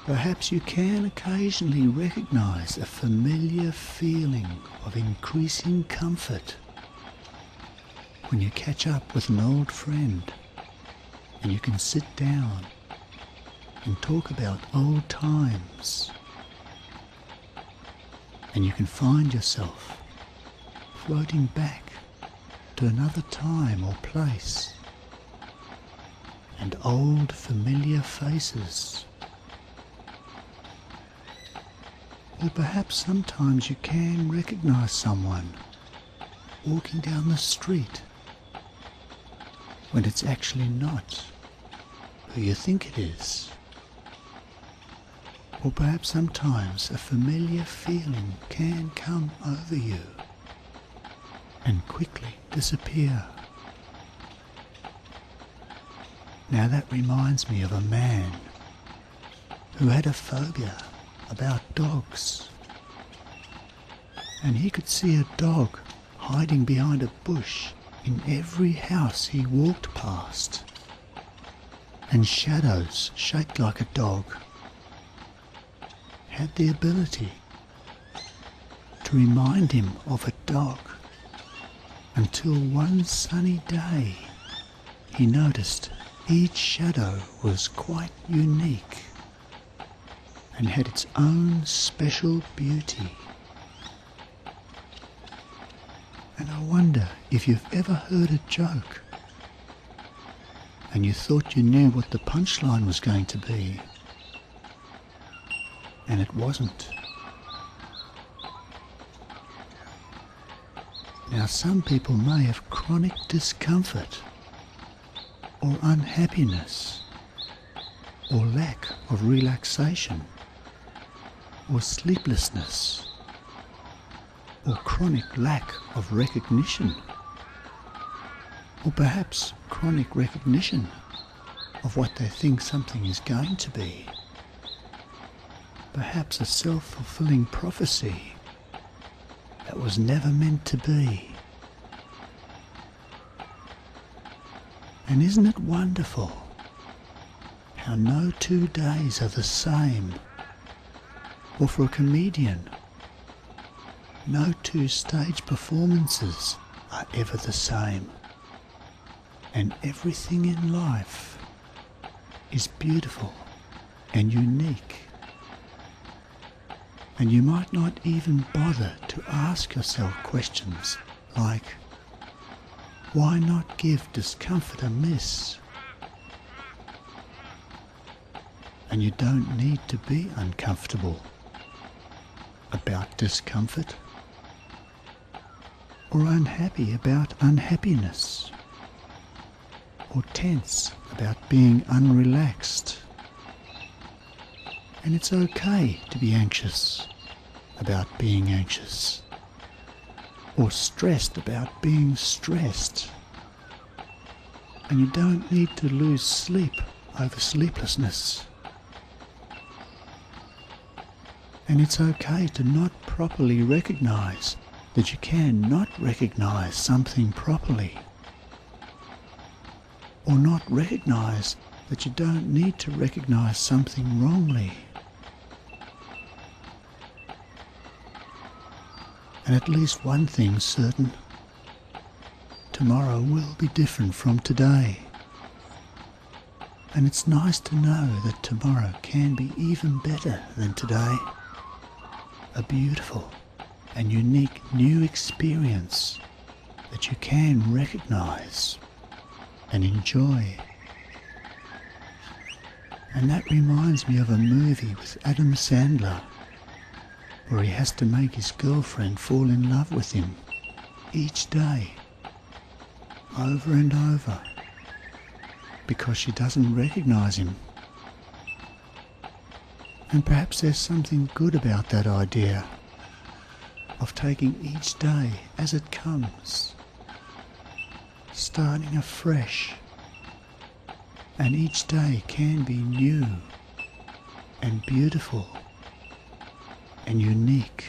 Perhaps you can occasionally recognize a familiar feeling of increasing comfort when you catch up with an old friend and you can sit down and talk about old times, and you can find yourself floating back to another time or place and old familiar faces. Or perhaps sometimes you can recognize someone walking down the street when it's actually not who you think it is. Or perhaps sometimes a familiar feeling can come over you and quickly disappear. Now that reminds me of a man who had a phobia about dogs, and he could see a dog hiding behind a bush in every house he walked past, and shadows shaped like a dog had the ability to remind him of a dog, until one sunny day he noticed each shadow was quite unique and had its own special beauty. And I wonder if you've ever heard a joke and you thought you knew what the punchline was going to be, and it wasn't. Now, some people may have chronic discomfort or unhappiness or lack of relaxation or sleeplessness or chronic lack of recognition, or perhaps chronic recognition of what they think something is going to be. Perhaps a self-fulfilling prophecy that was never meant to be. And isn't it wonderful how no 2 days are the same? Or for a comedian, no 2 stage performances are ever the same. And everything in life is beautiful and unique. And you might not even bother to ask yourself questions like, why not give discomfort a miss? And you don't need to be uncomfortable about discomfort or unhappy about unhappiness or tense about being unrelaxed. And it's okay to be anxious about being anxious, or stressed about being stressed. And you don't need to lose sleep over sleeplessness. And it's okay to not properly recognize that you can not recognize something properly, or not recognize that you don't need to recognize something wrongly. And at least one thing's certain: tomorrow will be different from today. And it's nice to know that tomorrow can be even better than today. A beautiful and unique new experience that you can recognize and enjoy. And that reminds me of a movie with Adam Sandler, where he has to make his girlfriend fall in love with him each day, over and over, because she doesn't recognize him. And perhaps there's something good about that idea of taking each day as it comes, starting afresh, and each day can be new and beautiful and unique.